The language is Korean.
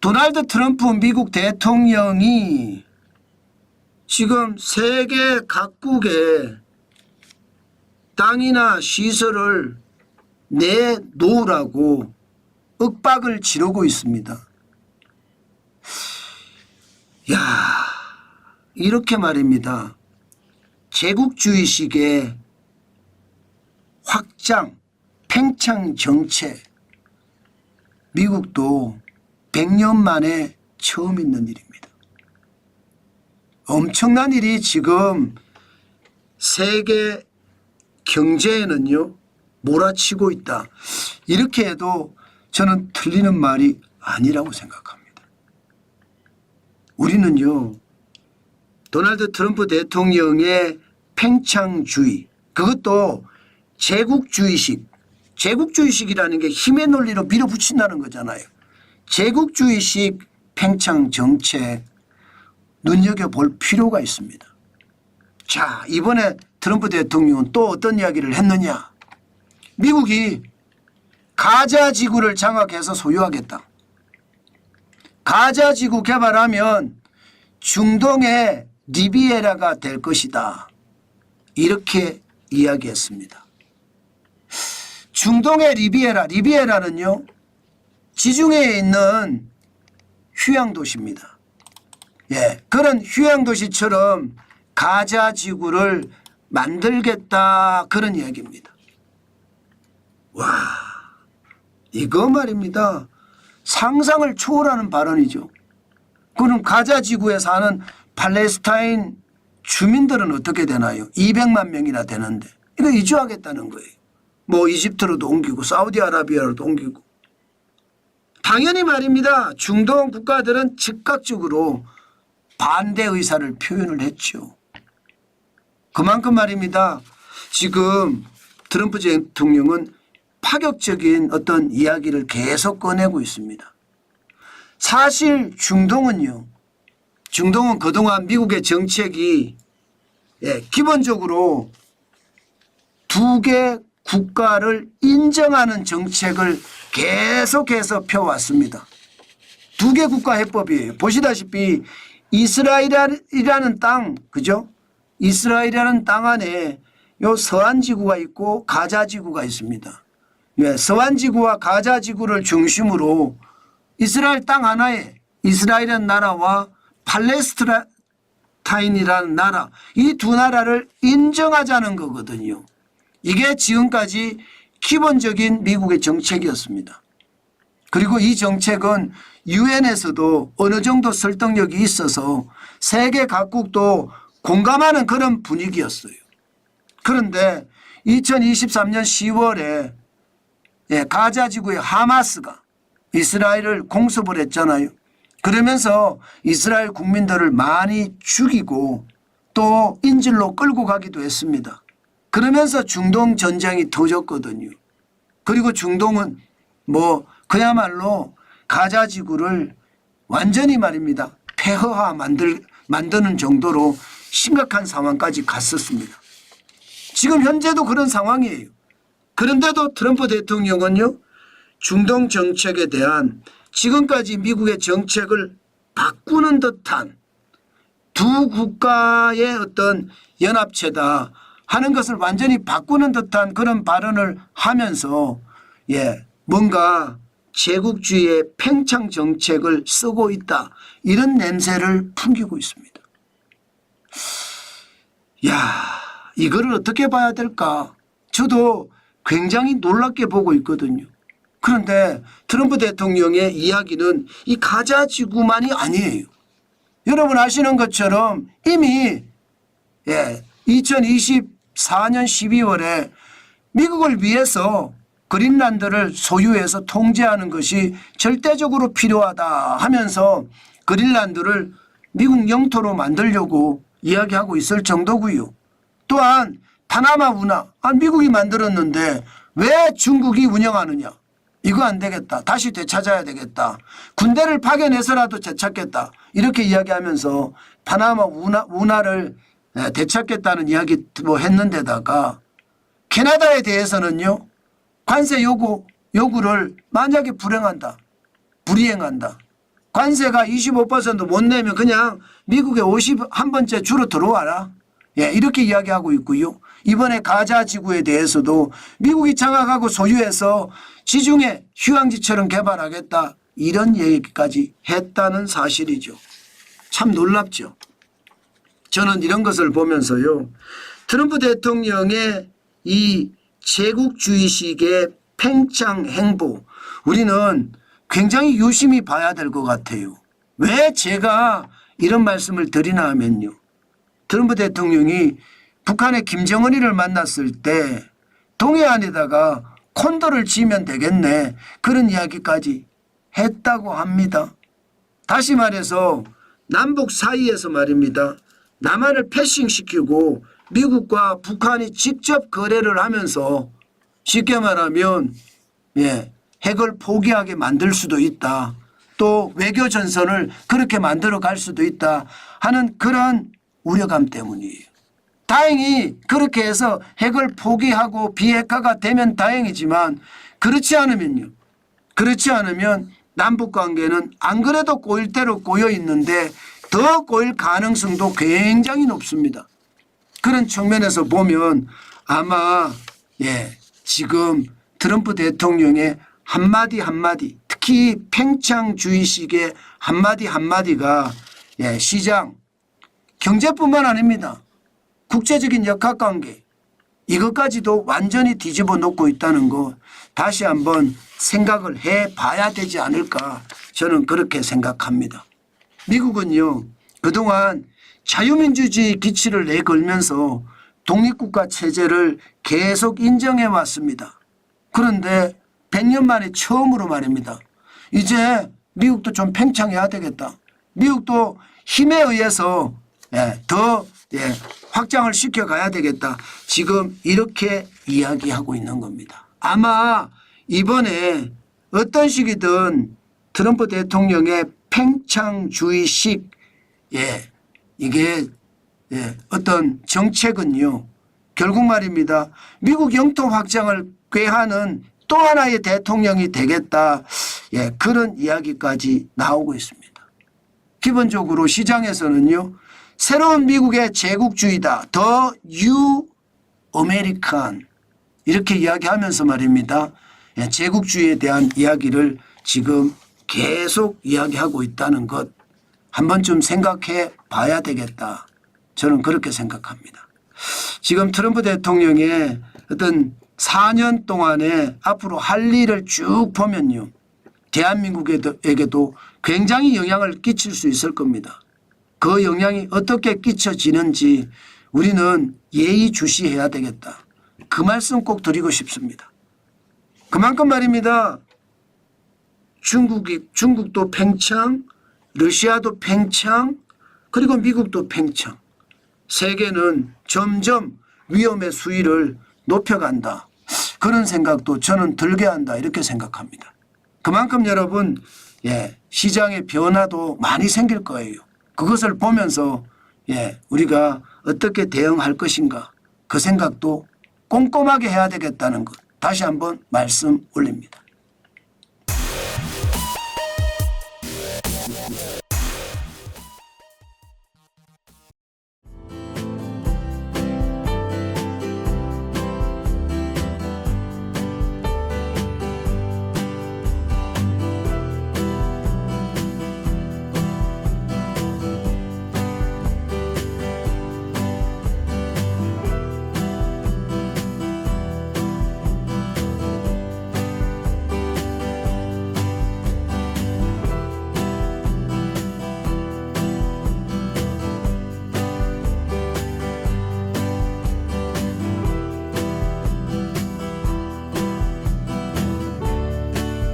도널드 트럼프 미국 대통령이 지금 세계 각국에 땅이나 시설을 내놓으라고 윽박을 지르고 있습니다. 야, 이렇게 말입니다. 제국주의식의 확장, 팽창 정책, 미국도 100년 만에 처음 있는 일입니다. 엄청난 일이 지금 세계 경제에는요 몰아치고 있다. 이렇게 해도 저는 틀리는 말이 아니라고 생각합니다. 우리는요 도널드 트럼프 대통령의 팽창주의, 그것도 제국주의식이라는 게 힘의 논리로 밀어붙인다는 거잖아요. 제국주의식 팽창 정책 눈여겨볼 필요가 있습니다. 자, 이번에 트럼프 대통령은 또 어떤 이야기를 했느냐. 미국이 가자 지구를 장악해서 소유하겠다. 가자 지구 개발하면 중동의 리비에라가 될 것이다. 이렇게 이야기했습니다. 중동의 리비에라는요 지중해에 있는 휴양도시입니다. 예, 그런 휴양도시처럼 가자 지구를 만들겠다, 그런 이야기입니다. 와, 이거 말입니다. 상상을 초월하는 발언이죠. 그럼 가자 지구에 사는 팔레스타인 주민들은 어떻게 되나요? 200만 명이나 되는데 이거 이주하겠다는 거예요. 뭐 이집트로도 옮기고 사우디아라비아로도 옮기고. 당연히 말입니다. 중동 국가들은 즉각적으로 반대 의사를 표현을 했죠. 그만큼 말입니다. 지금 트럼프 대통령은 파격적인 어떤 이야기를 계속 꺼내고 있습니다. 사실 중동은 그동안 미국의 정책이 기본적으로 두 개 국가를 인정하는 정책을 계속해서 펴왔습니다. 두 개 국가 해법이에요. 보시다시피 이스라엘이라는 땅, 그죠? 이스라엘이라는 땅 안에 요 서안지구가 있고 가자지구가 있습니다. 서안지구와 가자지구를 중심으로 이스라엘 땅 하나에 이스라엘이라는 나라와 팔레스타인이라는 나라, 이 두 나라를 인정하자는 거거든요. 이게 지금까지 기본적인 미국의 정책이었습니다. 그리고 이 정책은 유엔에서도 어느 정도 설득력이 있어서 세계 각국도 공감하는 그런 분위기였어요. 그런데 2023년 10월에 가자지구의 하마스가 이스라엘을 공습을 했잖아요. 그러면서 이스라엘 국민들을 많이 죽이고 또 인질로 끌고 가기도 했습니다. 그러면서 중동 전쟁이 터졌거든요. 그리고 중동은 그야말로 가자지구를 완전히 말입니다. 폐허화 만드는 정도로 심각한 상황까지 갔었습니다. 지금 현재도 그런 상황이에요. 그런데도 트럼프 대통령은요 중동 정책에 대한 지금까지 미국의 정책을 바꾸는 듯한 두 국가의 어떤 연합체다 하는 것을 완전히 바꾸는 듯한 그런 발언을 하면서 뭔가 제국주의의 팽창 정책을 쓰고 있다, 이런 냄새를 풍기고 있습니다. 야, 이거를 어떻게 봐야 될까? 저도 굉장히 놀랍게 보고 있거든요. 그런데 트럼프 대통령의 이야기는 이 가자지구만이 아니에요. 여러분 아시는 것처럼 이미 2024년 12월에 미국을 위해서 그린란드를 소유해서 통제하는 것이 절대적으로 필요하다 하면서 그린란드를 미국 영토로 만들려고 이야기하고 있을 정도고요. 또한 파나마 운하, 미국이 만들었는데 왜 중국이 운영하느냐. 이거 안 되겠다. 다시 되찾아야 되겠다. 군대를 파견해서라도 되찾겠다. 이렇게 이야기하면서 파나마 운하를 되찾겠다는 이야기 했는데다가 캐나다에 대해서는요. 관세 요구를 만약에 불이행한다. 관세가 25%못 내면 그냥 미국에 51번째 주로 들어와라. 예, 이렇게 이야기하고 있고요. 이번에 가자 지구에 대해서도 미국이 장악하고 소유해서 지중해 휴양지처럼 개발하겠다. 이런 얘기까지 했다는 사실이죠. 참 놀랍죠. 저는 이런 것을 보면서요. 트럼프 대통령의 이 제국주의식의 팽창 행보, 우리는 굉장히 유심히 봐야 될 것 같아요. 왜 제가 이런 말씀을 드리나 하면요. 트럼프 대통령이 북한의 김정은이를 만났을 때 동해안에다가 콘도를 지면 되겠네. 그런 이야기까지 했다고 합니다. 다시 말해서 남북 사이에서 말입니다. 남한을 패싱시키고 미국과 북한이 직접 거래를 하면서 쉽게 말하면 핵을 포기하게 만들 수도 있다. 또 외교 전선을 그렇게 만들어 갈 수도 있다 하는 그런 우려감 때문이에요. 다행히 그렇게 해서 핵을 포기하고 비핵화가 되면 다행이지만 그렇지 않으면요. 그렇지 않으면 남북관계는 안 그래도 꼬일 대로 꼬여 있는데 더 꼬일 가능성도 굉장히 높습니다. 그런 측면에서 보면 아마 지금 트럼프 대통령의 한마디 한마디, 특히 팽창주의식의 한마디 한마디가 시장, 경제뿐만 아닙니다. 국제적인 역학관계 이것까지도 완전히 뒤집어 놓고 있다는 거 다시 한번 생각을 해봐야 되지 않을까 저는 그렇게 생각합니다. 미국은요 그동안 자유민주주의 기치를 내걸면서 독립국가 체제를 계속 인정해 왔습니다. 그런데 100년 만에 처음으로 말입니다. 이제 미국도 좀 팽창해야 되겠다. 미국도 힘에 의해서 더 확장을 시켜가야 되겠다. 지금 이렇게 이야기하고 있는 겁니다. 아마 이번에 어떤 식이든 트럼프 대통령의 팽창주의식 이게 어떤 정책은요. 결국 말입니다. 미국 영토 확장을 꾀하는 또 하나의 대통령이 되겠다. 그런 이야기까지 나오고 있습니다. 기본적으로 시장에서는요. 새로운 미국의 제국주의다. 더 뉴 아메리칸 이렇게 이야기하면서 말입니다. 제국주의에 대한 이야기를 지금 계속 이야기하고 있다는 것 한 번쯤 생각해 봐야 되겠다. 저는 그렇게 생각합니다. 지금 트럼프 대통령의 어떤 4년 동안에 앞으로 할 일을 쭉 보면요. 대한민국에게도 굉장히 영향을 끼칠 수 있을 겁니다. 그 영향이 어떻게 끼쳐지는지 우리는 예의주시해야 되겠다. 그 말씀 꼭 드리고 싶습니다. 그만큼 말입니다. 중국도 팽창, 러시아도 팽창, 그리고 미국도 팽창. 세계는 점점 위험의 수위를 높여간다. 그런 생각도 저는 들게 한다. 이렇게 생각합니다. 그만큼 여러분 시장의 변화도 많이 생길 거예요. 그것을 보면서 우리가 어떻게 대응할 것인가 그 생각도 꼼꼼하게 해야 되겠다는 것 다시 한번 말씀 올립니다.